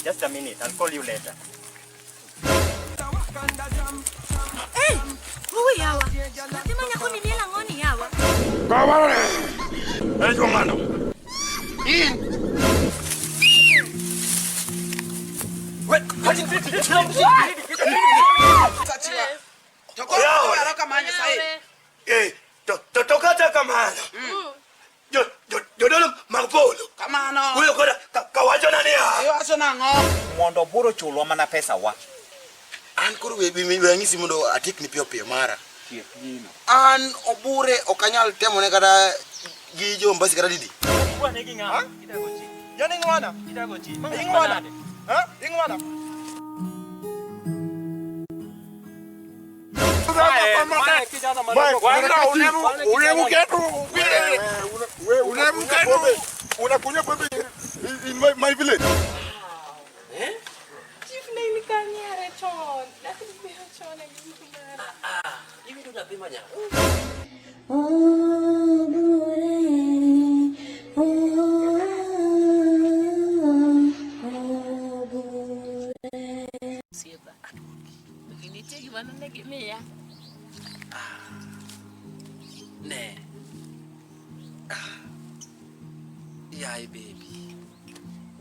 Just a minute. I'll call you later. Hey, who yawa? Natima nyako ni miela ngoni yawa. Kawane. Hey, jomano. Wait, kaji fiti. Kachiwa. Tokoa haraka manya sai. Toka kamana. Yo dolo magpolo. Kamano. Uyo koda kawacho nani ya? Ayo aso nango. Mondo buro chulwa mana pesa wa. An kuru wengisi mundo atik ni pio mara. Tiepino. An obure okanyal temo ne kada gijo mbasi kada didi. Kwa negi nga. Kitagochi. Yoni ngwana. Kitagochi. Ingwana. Ha? Ingwana. Unakunywa pombe in my village. Chief nini kanyare chon. Lakini bila chon ni mkumana. Hivi ndo unapima nyama. Siapa? Begini cek gimana nih gini ya? Ne. Yai baby.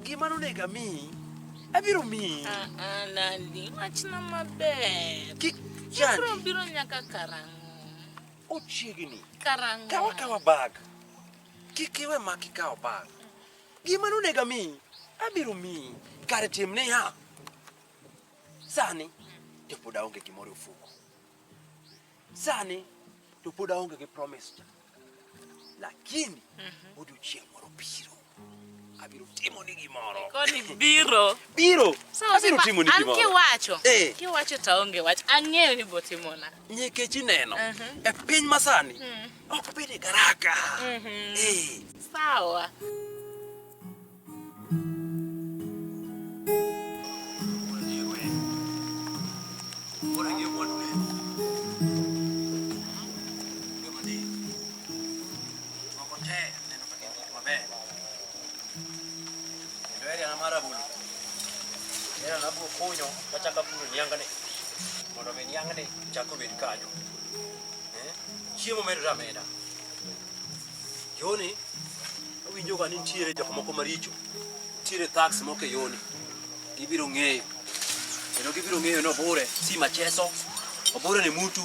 Gimana nega mi? Abiro mi. Nandi, macam mabe. Jani. Biro nyaka karang. Ochigini. Karang. Kawa bag. Kikiwe maki kawa bag. Gimana nega mi? Abiro mi. Kare timne ya. Sani, tupoda onge kimori ufuko. Sani, tupoda onge ke promise. Lakini, odi chieng moro biro. Abiro timo ni gimoro. Koni biro. Biro. Abiro timo ni gimoro. Anke wacho. Eh. Kiwacho taonge wacho. Ang'eyo ni botimona. Nyekechi neno. E piny masani. Ok bede garaka. Sawa. Konyo kachaka puro niangane mondo me niangane chako bed kanyo chiemo medra meda yoni winjo ga ni ntiere jok moko maricho ntiere tax moko yoni gibiro ng'eyo kendo gibiro ng'eyo no Obure si macheso Obure ni mutu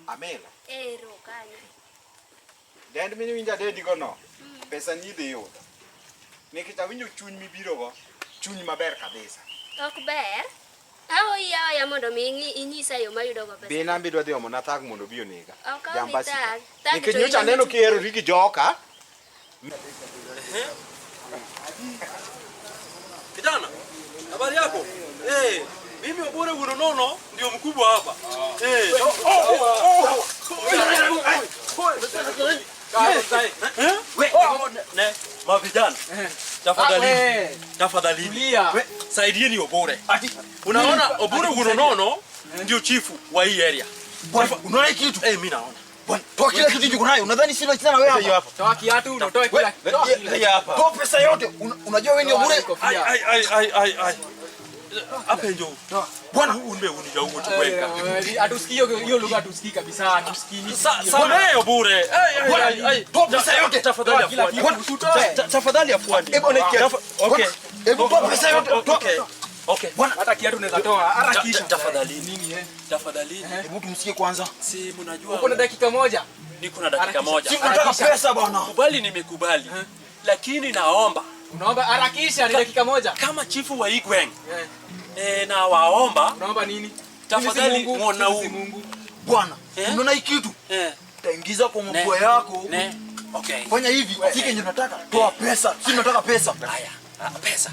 Amela. Ero kanya. Dend minyo winja dedi gono. Pesa ni dhi yudo. Nikech awinjo chuny mibiro go, chuny maber kabisa. Ok ber. Ao ya mondo mi inyisa yo mayudo go pesa. Bina bidwa dhi omo na tag mondo bi onega. Jambasi. Nikech nyocha neno kiero rigi joka. Kijana, habari yako? Mimi Obure wuno nono ndio mkubwa hapa. Mavijana. Tafadhali. Saidieni Obure. Unaona Obure wuno nono ndio chifu wa hii area. Unaona kitu? Mimi naona. Bwana, toa kila kitu jiko nayo. Unadhani sina tena wewe hapa? Toa kiatu, unatoa kila kitu. Hapa. Toa pesa yote. Unajua wewe ni Obure? Ai. Apenjo. Bwana unbe unija huko tuweka. Atusikii hiyo lugha atusikii kabisa, atusikii. Samehe Obure. Toa pesa yote. Tafadhali afuani. Tafadhali afuani. Okay. Hebu toa pesa yote. Okay. Bwana hata kiatu unaweza toa harakisha. Tafadhali. Nini Tafadhali. Hebu tumsikie kwanza. Si mnajua. Uko na dakika moja. Niko na dakika moja. Si unataka pesa bwana. Kubali nimekubali. Lakini naomba. Unaomba harakisha ni dakika moja. Kama chifu wa Igweng. Na waomba. Unaomba nini? Tafadhali muona huu. Bwana, unaona hii kitu? Taingiza kwa mfuko yako. Okay. Fanya hivi, sike ndio nataka. Toa pesa. Si nataka pesa. Haya. Pesa.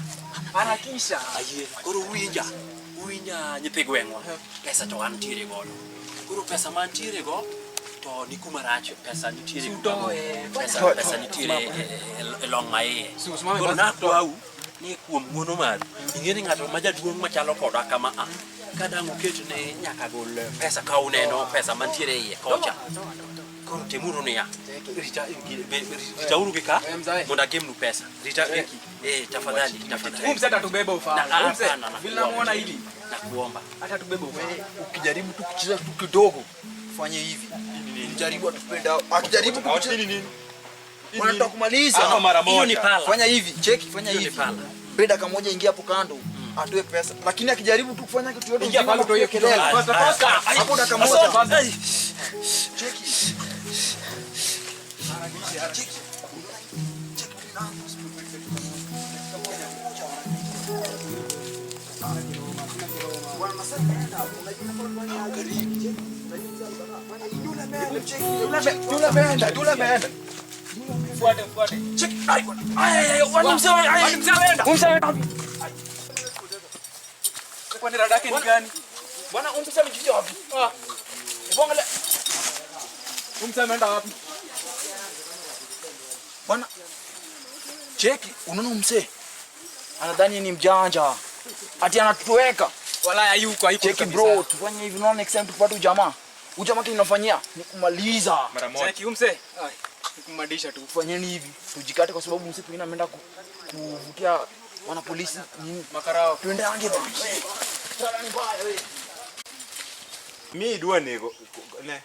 Harakisha. Aye. Koro uinja winya nyithi gweng'wa pesa to antiere godo. Koro pesa mantiere go to ni kuma rach pesa nitiere go. Pesa nitiere e long maiye. Koro nakwau ni kuom muono mar ing'eni ng'ato ma jaduong' machalo koda kama kadang' oket ne nyaka gol pesa ka uneno pesa mantiere iye kocha. Koro temuru niya rita uru gika mondo agemnu pesa rita tafadhali Umse atatubeba ufala. Umse vile namuona hili nakuomba atatubeba ufala. Ukijaribu tu kucheza tu kidogo fanye hivi. Jaribu atupenda. Akijaribu kucheza nini? Unataka kumaliza ama mara moja. Fanya hivi, cheki, fanya hivi. Penda kama moja ingia hapo kando, atoe pesa. Lakini akijaribu tu kufanya kitu yote ingia pale toe kelele. Hapo dakika moja. Cheki. Fuate. Check. Umse. Kwani radake ni gani? Bwana umse amejijia wapi? Bongale. Umse ameenda wapi? Bwana cheki, unaona umse anadhani ni mjanja. Ati anatuweka. Wala hayuko Cheki bro, tufanye hivi, unaona next time tupate ujamaa. Ujamaa kinafanyia ni kumaliza. mara moja. Cheki umse. Kumadisha tu. Fanyeni hivi, tujikate kwa sababu msiku mwingine ameenda kuvutia wana polisi nini Makarao. tuende ange bwana. Ni mbaya wewe. Mi dua nego ne.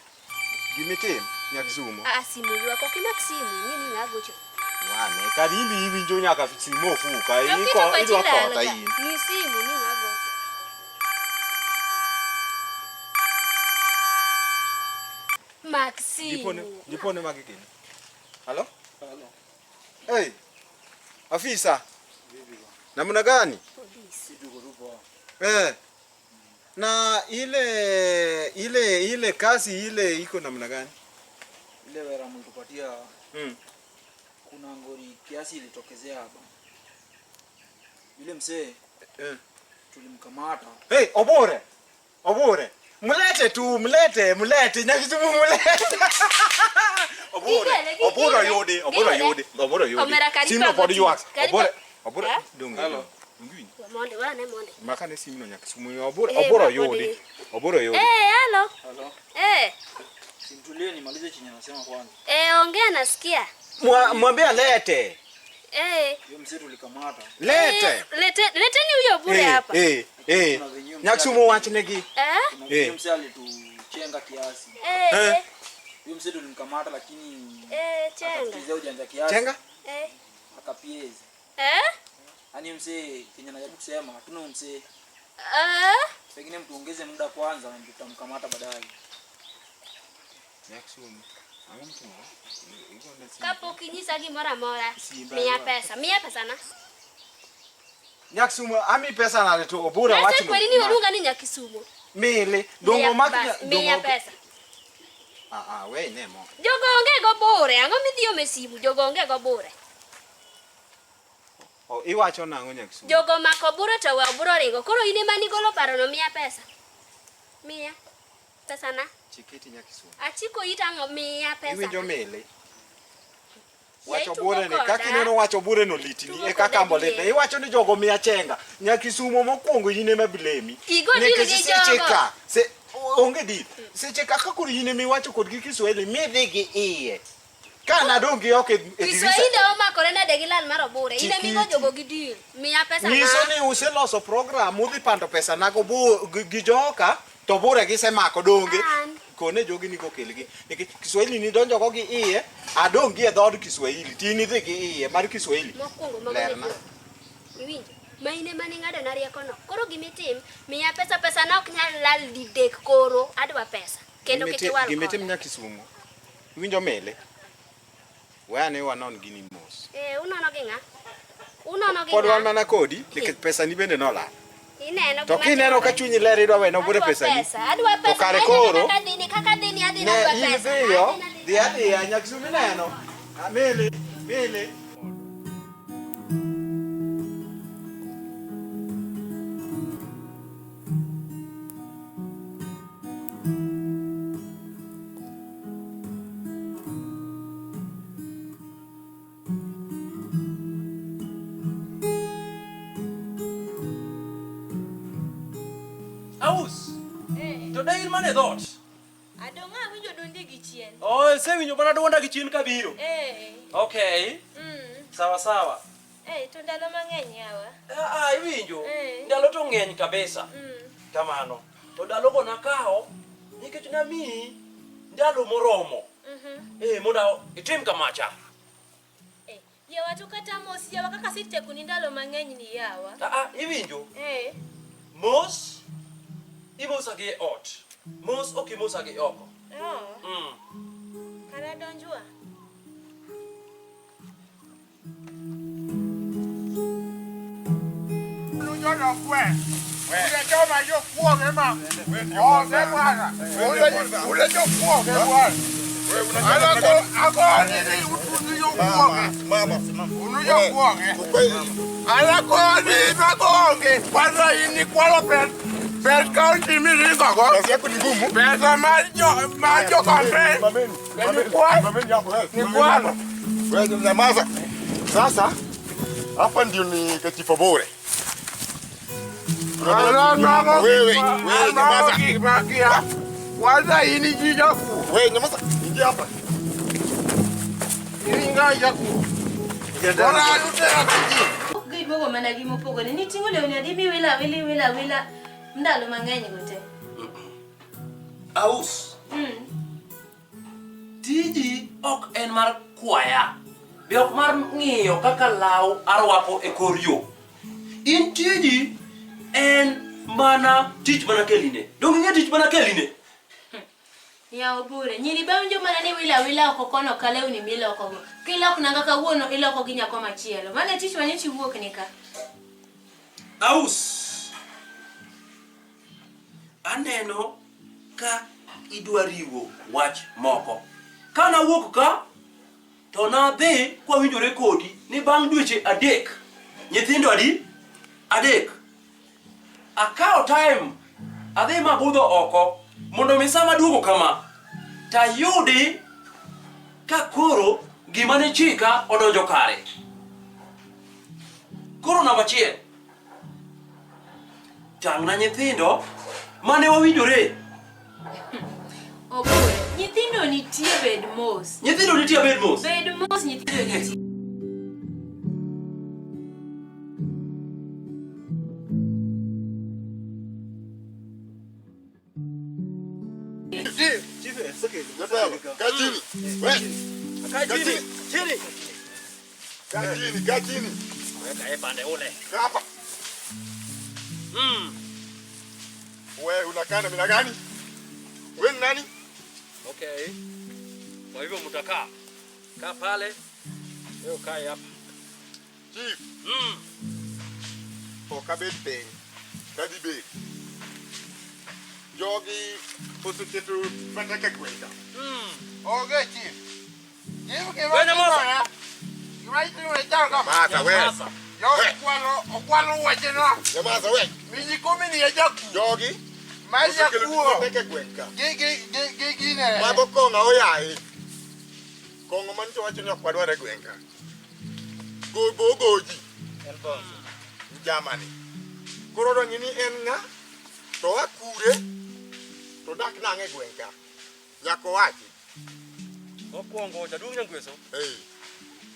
Gimitim nyakisumo. Simu wako kina simu nini ngagocho. Wane kadimbi hivi njo nyaka simo fuka iko iko kota hii. Ni simu nini ngagocho. Maxi. Jipone magikini. Halo? Hey. Afisa. Namna gani? Na ile kazi ile iko namna gani? Ile wera mlitupatia. Kuna ngori kiasi ilitokezea hapa. Yule mzee tulimkamata. Hey, Obure. Mulete tu, mulete nyakisumu mulete. Obure yode. Sino podi yuaks. Obure dungi. Hello. Monde wane. Makane sino nyakisumu Obure yode. Hello. Simtulie nimalize chenye anasema kwanza. Ongea nasikia. Mwambie lete. Yule mzee tulikamata. Leteni huyo Obure hapa. Nyakisumu wachinegi. Yule mzee alituchenga kiasi. Yule mzee tulimkamata lakini Chenga. Kizao ujanja kiasi. Chenga? Akapiezi. Ani mzee Kenya najaribu kusema hatuna mzee. Pengine mtuongeze muda kwanza ndio tutamkamata baadaye. Nyakisumu. Kapo kinyisa gimora mora. Mia pesa na. Nyakisumu ami pesa na leto Obure Wacha wachi. kwa nini urunga ni Nyakisumu? Mele dongo makina Mia pesa. We nemo. Jogo onge go Obure, ango midhiyo mesimu jogo onge go Obure. Iwacho nango Nyakisumu. Jogo mako Obure to we Obure ringo. Koro ine mani golo paro no mia pesa. Mia pesa na. Chiketi Nyakisumu. Achiko itango mia pesa. Iwinjo mele. Wacho Obure ne kaka neno wacho Obure no litini e kaka mbolete. Iwacho ni jogo mia chenga. Nyakisumu mokwongo yine mabilemi. Igo dile gi jogo. Se onge di. Seche kaka kuri yine miwacho kod gi Kiswahili medhigi iye. Kana dongi oke Kiswahili oma korena de gilal mar Obure. Ine migo jogo gi deal. Mia pesa na. Niso ni useloso program udhi pando pesa nago gi joka to Obure gisemako donge. Kone jogi niko kelgi. Kiswahili ni donjo go gi iye, adongi e dhod Kiswahili. Tini dhi gi iye mar Kiswahili. Mokwongo mago. Iwinjo. Maine mani ngado na rieko no. Koro gimitim, mia pesa na ok nyal lal didek koro adwa pesa. Kendo kitiwal. Gimitim Nyakisumu. Iwinjo mele. Wane wanon gini mos. Unono gi nga. Unono gi Pod wan nga. mana kodi, nikech pesa ni bende nola. Ineno To kineno ka chunyi ler idwa weno Obure pesa ni. Adwa pesa. To kare koro. Kaka dini adhi Ne adwa pesa. idhiyo, dhi Nyakisumu neno. Mele. to dai mane dot. Adonga winjo dundi gi chien. Oh, se winjo mana duonda gi chien kabiro. Okay. Sawa. To ndalo mang'eny yawa. Iwinjo. Ndalo to ng'eny kabisa. Kamano. To ndalo go nakao nikech na mi ndalo moromo. Moda itim kamacha. Yawa to kata mos yawa kaka siteku ni ndalo mang'eny ni yawa. Iwinjo. Mos imosa gi ot. Mos okimosa gi oko. Kana donjwa. Yo fue. Ule choma yo fuoge ma. Oh, de bwana. Ule yo fuoge bwana. Ako ni utuzi yo fuoge. Mama. Unu yo fuoge. Alako ni magonge. Kwanza ini kwalo per county milingo go. Pesa yako ni ngumu. Pesa majo kampe. Ni kwalo. Wewe nyamaza. Sasa hapa ndio ni katifa Obure. Wewe nyamaza. Kwanza ini jijaku. Wewe nyamaza. Ingia hapa. Inga jaku. Ora lutera kiji. Gibogo mana gimo pogore ni tingo le ni mi wila ndalo mang'eny gote. Aus. Tiji ok en mar kwaya. Be ok mar ng'iyo kaka law arwako e kor yo. In tiji en mana tich mana keline. Dong ng'e tich mana keline. Ya Obure, nyiri banjo mana ni wila okokono kale uni mila okogo. Kila kunanga kawuono ila okoginya kwa machielo. Mane tich mane chiwuok nika. Aus. Aneno ka idwa riwo wach moko. Kana wuok ka to na dhi kwa winjore kodi ni bang' dweche adek. Nyithindo adek. Akao time adhi mabudho oko mondo misama duogo kama tayudi ka koro gima ne chika odonjo kare. Koro namba 1 tang'na nyithindo mane wawinjore. Obure, nyithindo nitie bed mos. Nyithindo nitie bed mos. Bed mos nyithindo nitie. Kachini. Weka pande ule. Hapa. Wewe unakaa na mina gani? Wewe ni nani? Okay. Kwa hivyo mtakaa. Kaa pale. Leo kae hapa. Chief. Okabet pen. Kadi be. Jogi posuketu fataka kwenda. Okay, chief. Chief ke Wewe nyamaza. Nyamaza wewe. Okwalo wacheno. Nyamaza wewe. Miji kumi ni ejaku. Jogi. Maisha kuo. Fataka kwenda. Gine. Mabo konga oyai. Kongo man to wacho nyok wadware gwenga. Goji. Elbon. Jamani. Koro do ngini en nga to akure to dak nange gwenga. Nyako wachi. Mokwongo jaduong' nyangweso.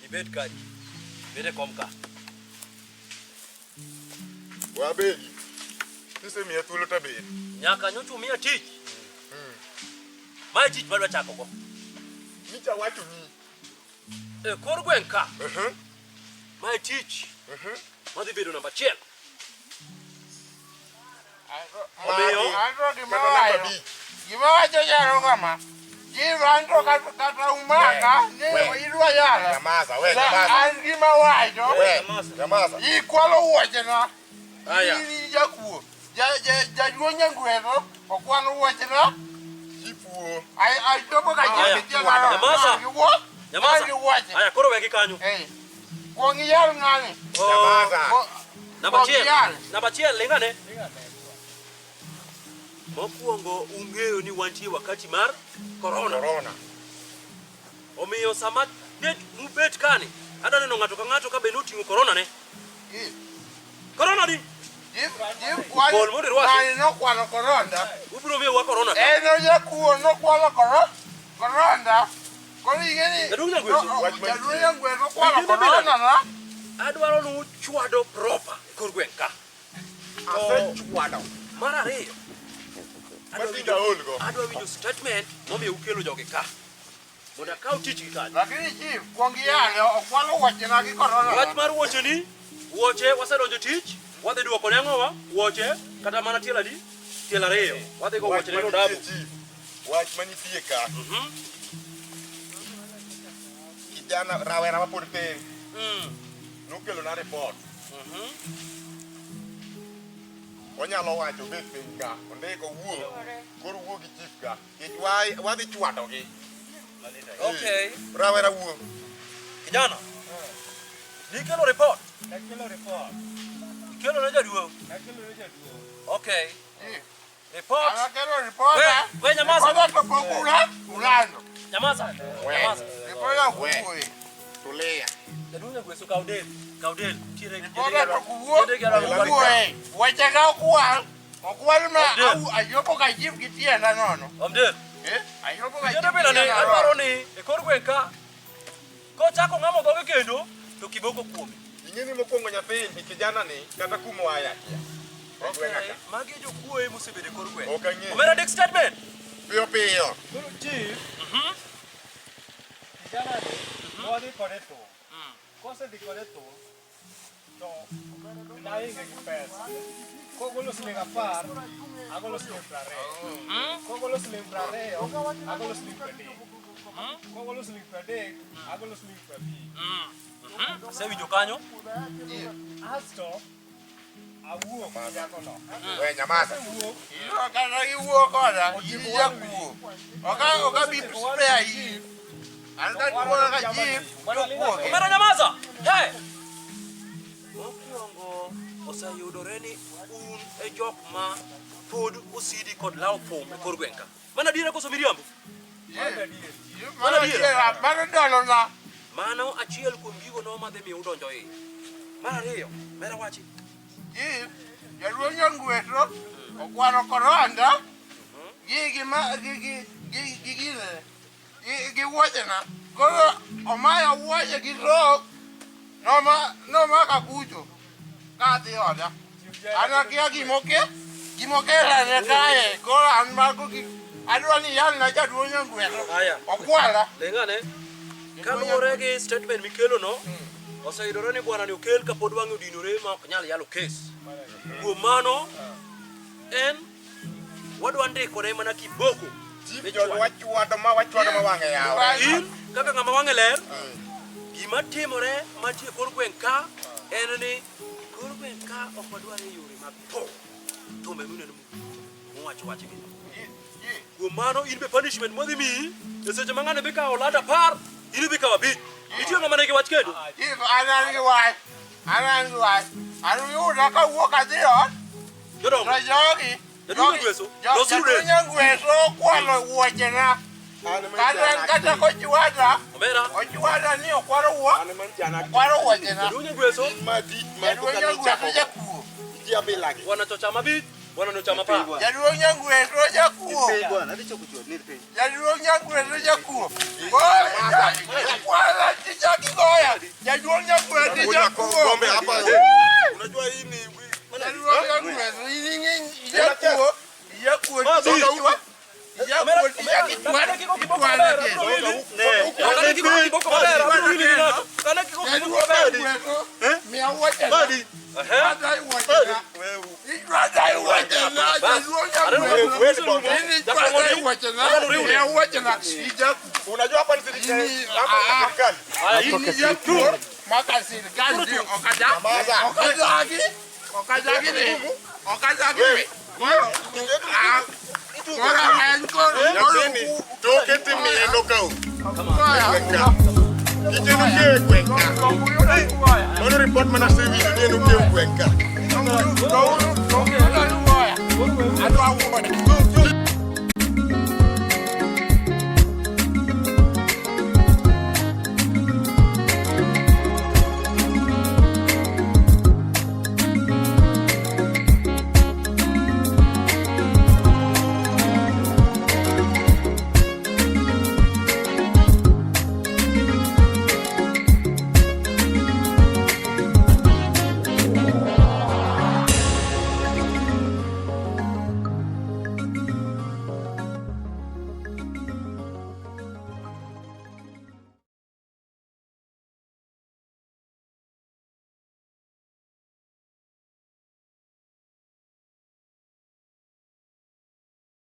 Ibet kaji. Bede komka. Wabegi. Tuse miya thuolo tabedi. Nyaka nyochu miya tich. Mae tich madwa chako go. Micha wacho ni. Kor gweng' ka. Mae tich. Madhi bedo namba 1. Gima wacho yaro kama. Jivanto kata umaka ne idwa yara. Nyamaza wewe nyamaza. An gima wacho. Nyamaza. Ikwalo wachena. Aya. Ni jakuo. Jaduong' nyangweso okwalo wachena. Chifuo. Ai tobo ka Nyamaza. Nyamaza. Aya koro wegi kanyo. Wongi yar ng'ani. Nyamaza. Namba 1. Namba 1 lingane. Mokwongo ung'eyo ni wantie wakati mar corona. Omiyo sama det mubet kani ada neno ng'ato ka ng'ato ka be noting'o corona ne. Corona di. Kol mondo rwasi. No kwano corona. Ubiro miyo wa corona. Koro ya kuo no kwalo koronda. Koro ingeni. Jaduong' Nyagweso. Jaduong' Nyagweso kwalo korona na. Adwaro ni uchwado proper e kor gweng' ka. Asechwado. Mar ariyo, Matinda olgo. adwa winjo statement momiyo ukelo jogi ka. Mondo akaw tich gi kanyo. Lakini chief, kuongi yale okwalo wache na gi korona. Wach mar wuoche ni, wuoche wasedonjo tich, wadhi duoko ne ang'owa, wuoche kata mana tielo adi? Tielo ariyo. Wadhi go wuoche ne go dabu. Wach manitie ka. Kijana rawera mapod piny. Nokelo na report. Onyalo wacho bet piny ka, ondiko wuo. Koro wuo gi chief ka. Wadhi chwado gi. Okay. Rawera wuo. Kijana. Nikelo report. Nakelo report. Ikelo ne jaduong'. Nakelo ne jaduong'. Okay. Report. Anakelo report. We nyamaza. Kwa topokula, ulando. Nyamaza. Nyamaza. Report ya kuwe. Tulia. Jaduong' Nyagweso kaudel. Kaudel. Report ya kuwe. Wache ka kuwa. Okwal ma ayopo ka chief kitienda nono. Omder. Ayopo ka Kijana bila ne adwaro ni e kor gweng' ka kochako ng'amo dhoge kendo to kiboko kuome. Ing'eni mokwongo nyathi kijana ni kata kuma oaye akia. Okay. Magi jokuoye mosebedo e kor gweng'. Ok ang'eyo. Omera dik statement. Piyo piyo. Koro chief. Kijana ni wadhi kode to. Kosedhi kode to nainge gi pesa. Kogolo siling 10, agolo siling 20. Kogolo siling 20, agolo siling 30. Kogolo siling 30, agolo siling 50. Asewinjo kanyo. Asto awuok nyako no. We nyamaza. Iyo kana iwuo koda. Iya kuo. Oka bi spray yi. Anta kuo ka chief. Omera nyamaza. Hey. Mokwongo oseyudore ni un e jok ma pod osidi kod law thum e kor gweng' ka. Mana diere koso miriambo? Mana dolo na. Mano achiel kuom gigo no madhi miyo udonjo iye. Mar ariyo, mera wachi. Chief, Jaduong' Nyagweso okwano koronda. Gi wuoche na. Koro omayo wuoche gi rok. Noma ka kucho. Kadhi oda. Anakia gimokela ne kae. Koro an mago gi adwa ni yal na Jaduong' Nyagweso. Aya. Okwala. Lengane. Kaluwore gi statement mikelo no, oseyudore ni bwana ni okel kapod wang'e odinore ma ok nyal yalo kes. Kuom mano, en wadwa ndikore mana kiboko. Wachwado ma wang'e yaw. In kaka ng'ama wang'e ler, gima timore mantie kor gweng' ka en ni kor gweng' ka ok wadwar e yore mag tho. Thumbe mineno muwacho wachgi. Kuom mano in be punishment modhi miyi e seche ma ng'ane bi kawo lada par, in bi kawo abich. Itiyo ng'ama nigi wach kendo? Chief, anan gi wach. Anu yuda ka wuok adhi ot. Jodongo. To jogi. Jaduong' Nyagweso. Losuru Jaduong' den. Nyagweso kwalo wuoche na. Kata kochwada. Omera. Ochwada ni okwaro wuoche na. Jaduong' Nyagweso. Jaduong' Nyagweso jakuo. Wanachocha mabich, wananocha mapar. Jaduong' Nyagweso jakuo. Jaduong' Nyagweso jakuo. Kwala tichaki goya. Jaduong' Nyagweso jakuo. Unajua hii ni Jaduong' Nyagweso jakuo. Jakuo. unajua hapa ni serikali. Ono report mana sevi ni no ke kwenka.